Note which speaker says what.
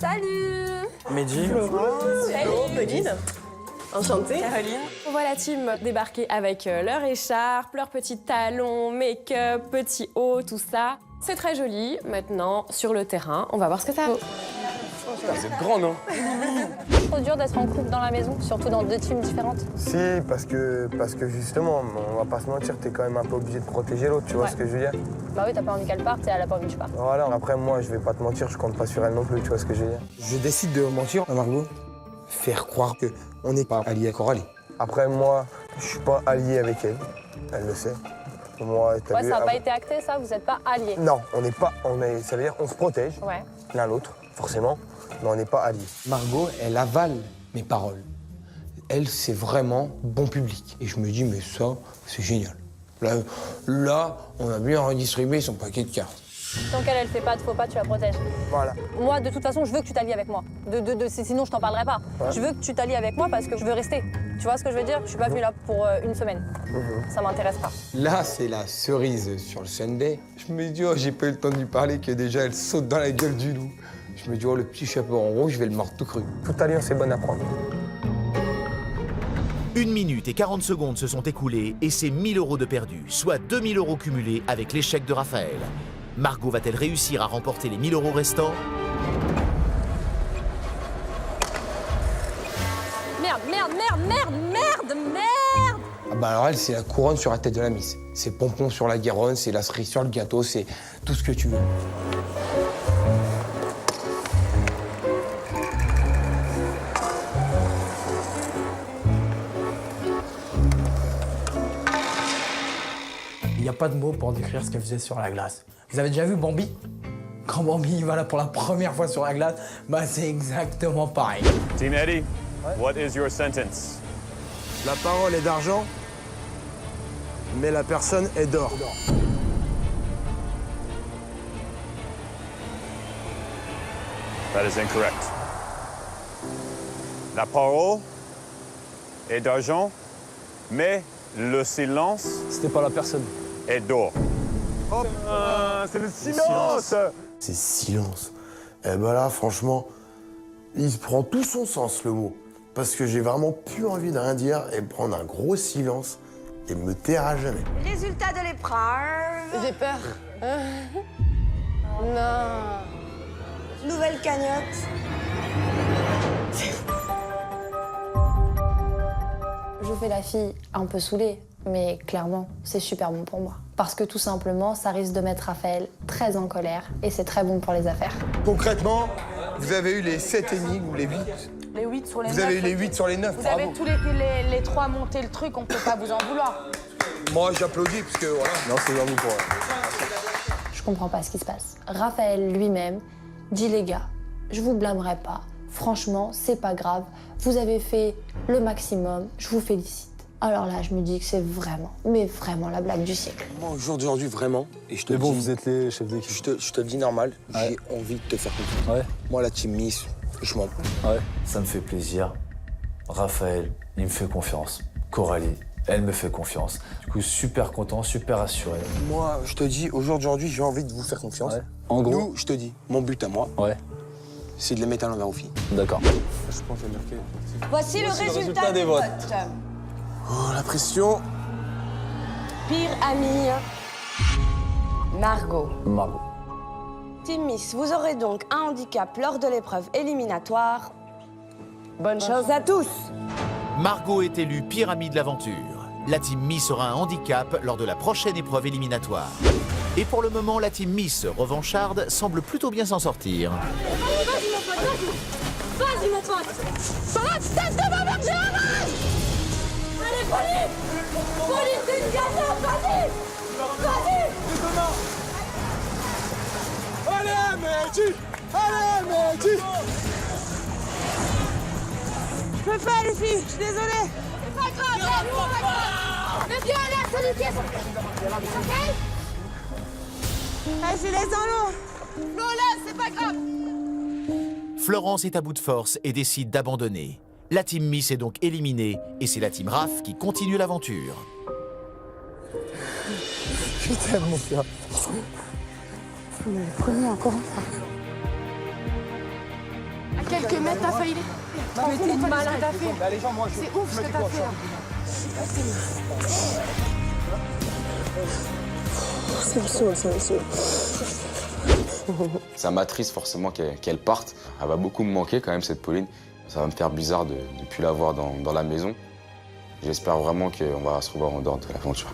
Speaker 1: Salut.
Speaker 2: Mehdi.
Speaker 1: Salut.
Speaker 3: Pauline. Enchantée.
Speaker 1: Caroline. On voit la team débarquer avec leur écharpe, leurs petits talons, make-up, petits hauts, tout ça. C'est très joli. Maintenant, sur le terrain, on va voir ce que ça vaut.
Speaker 2: Vous êtes grand, non?
Speaker 4: Trop dur d'être en couple dans la maison, surtout dans deux teams différentes.
Speaker 5: Si, parce que justement, on va pas se mentir, t'es quand même un peu obligé de protéger l'autre, tu vois ce que je veux dire?
Speaker 4: Bah oui, t'as pas envie qu'elle parte et elle a pas envie que je parte.
Speaker 5: Voilà, après moi, je vais pas te mentir, je compte pas sur elle non plus, tu vois ce que je veux dire?
Speaker 6: Je décide de mentir à Margot, faire croire qu'on n'est pas allié à Coralie.
Speaker 5: Après moi, je suis pas allié avec elle, elle le sait. Moi, t'as
Speaker 4: Ouais,
Speaker 5: vu,
Speaker 4: ça n'a pas été acté, ça? Vous êtes pas alliés?
Speaker 5: Non, on n'est pas, ça veut dire on se protège
Speaker 4: Ouais.
Speaker 5: l'un l'autre, forcément, mais on n'est pas alliés.
Speaker 6: Margot, elle avale mes paroles. Elle, c'est vraiment bon public. Et je me dis, mais ça, c'est génial. Là, on a bien redistribué son paquet de cartes.
Speaker 4: Tant qu'elle fait pas de faux pas, tu la protèges.
Speaker 5: Voilà.
Speaker 4: Moi, de toute façon, je veux que tu t'allies avec moi. Sinon, je t'en parlerai pas.
Speaker 5: Ouais.
Speaker 4: Je veux que tu t'allies avec moi parce que je veux rester. Tu vois ce que je veux dire? Je suis pas venue là pour une semaine. Ça m'intéresse pas.
Speaker 6: Là, c'est la cerise sur le sundae. Je me dis, oh, j'ai pas eu le temps de lui parler que déjà, elle saute dans la gueule du loup. Je me dis, oh, le petit chapeau en rouge, je vais le mordre tout cru.
Speaker 5: Toute alliance est bonne à prendre.
Speaker 7: 1 minute et 40 secondes se sont écoulées et c'est 1 000 € de perdus, soit 2 000 € cumulés avec l'échec de Raphaël. Margot va-t-elle réussir à remporter les 1 000 € restants?
Speaker 4: Merde!
Speaker 6: Ah bah alors elle, c'est la couronne sur la tête de la Miss. C'est pompon sur la Garonne, c'est la cerise sur le gâteau, c'est tout ce que tu veux.
Speaker 2: Il n'y a pas de mots pour décrire ce qu'elle faisait sur la glace. Vous avez déjà vu Bambi? Quand Bambi il va là pour la première fois sur la glace, bah c'est exactement pareil.
Speaker 8: Team Eddie, what is your sentence?
Speaker 5: La parole est d'argent, mais la personne est d'or.
Speaker 8: That is incorrect. La parole est d'argent, mais le silence
Speaker 2: C'était pas la personne.
Speaker 8: est d'or. Oh, c'est le silence!
Speaker 9: C'est silence. Eh ben là, franchement, il prend tout son sens, le mot. Parce que j'ai vraiment plus envie de rien dire et prendre un gros silence et me taire à jamais.
Speaker 3: Résultat de l'épreuve.
Speaker 1: J'ai peur. Non.
Speaker 3: Nouvelle cagnotte.
Speaker 4: Je fais la fille un peu saoulée, mais clairement, c'est super bon pour moi. Parce que tout simplement, ça risque de mettre Raphaël très en colère et c'est très bon pour les affaires.
Speaker 6: Concrètement, vous avez eu les 7 énigmes ou les 8.
Speaker 3: Les 8 sur les 9.
Speaker 6: Vous avez eu les 8 sur les 9,
Speaker 3: Vous
Speaker 6: bravo.
Speaker 3: avez tous les 3 monté le truc, on peut pas vous en vouloir.
Speaker 6: Moi, j'applaudis parce que voilà.
Speaker 5: Non, c'est vraiment pour elle.
Speaker 4: Je comprends pas ce qui se passe. Raphaël lui-même dit les gars, je vous blâmerai pas. Franchement, c'est pas grave. Vous avez fait le maximum. Je vous félicite. Alors là, je me dis que c'est vraiment, mais vraiment la blague du siècle.
Speaker 6: Moi, aujourd'hui, vraiment, et je te
Speaker 2: Mais bon,
Speaker 6: dis,
Speaker 2: vous êtes les chefs d'équipe.
Speaker 6: je te le dis normal,
Speaker 2: Ouais.
Speaker 6: j'ai envie de te faire confiance.
Speaker 2: Ouais.
Speaker 6: Moi, la team Miss, je m'en
Speaker 2: Ouais.
Speaker 10: Ça me fait plaisir. Raphaël, il me fait confiance. Coralie, elle me fait confiance. Du coup, super content, super rassuré.
Speaker 6: Moi, je te dis, aujourd'hui, j'ai envie de vous faire confiance.
Speaker 2: Ouais. En gros.
Speaker 6: Nous, je te dis, mon but à moi,
Speaker 2: Ouais.
Speaker 6: c'est de les mettre à l'envers aux filles.
Speaker 2: D'accord.
Speaker 5: Je pense que j'ai marqué.
Speaker 3: Voici le résultat des votes.
Speaker 9: Oh, la pression.
Speaker 3: Pire amie. Margot.
Speaker 2: Margot.
Speaker 3: Team Miss, vous aurez donc un handicap lors de l'épreuve éliminatoire. Bonne chance à tous.
Speaker 7: Margot est élue pire amie de l'aventure. La team Miss aura un handicap lors de la prochaine épreuve éliminatoire. Et pour le moment, la team Miss revancharde semble plutôt bien s'en sortir.
Speaker 4: Vas-y, mon pote. Ça va, tête de ma mère, j'ai la rage. Allez, Pauline. Pauline, t'es une gagnante, vas-y. Vas-y.
Speaker 6: Allez, Mehdi! Allez, Mehdi!
Speaker 3: Je peux pas, les filles, je suis désolée.
Speaker 4: C'est pas grave, là, nous, on va pas. Mais viens là, celui qui est... OK?
Speaker 3: Allez, je les laisse dans l'eau.
Speaker 4: Non, là, c'est pas grave.
Speaker 7: Florence est à bout de force et décide d'abandonner. La team Miss est donc éliminée et c'est la team Raph qui continue l'aventure.
Speaker 5: Je t'aime, mon cœur.
Speaker 3: quelques mètres, t'as failli les...
Speaker 8: Mais t'es une malade.
Speaker 3: C'est ouf ce que t'as fait là.
Speaker 11: Ça m'attriste forcément qu'elle parte. Elle va beaucoup me manquer quand même, cette Pauline. Ça va me faire bizarre de ne plus la voir dans la maison. J'espère vraiment qu'on va se revoir en dehors de l'aventure.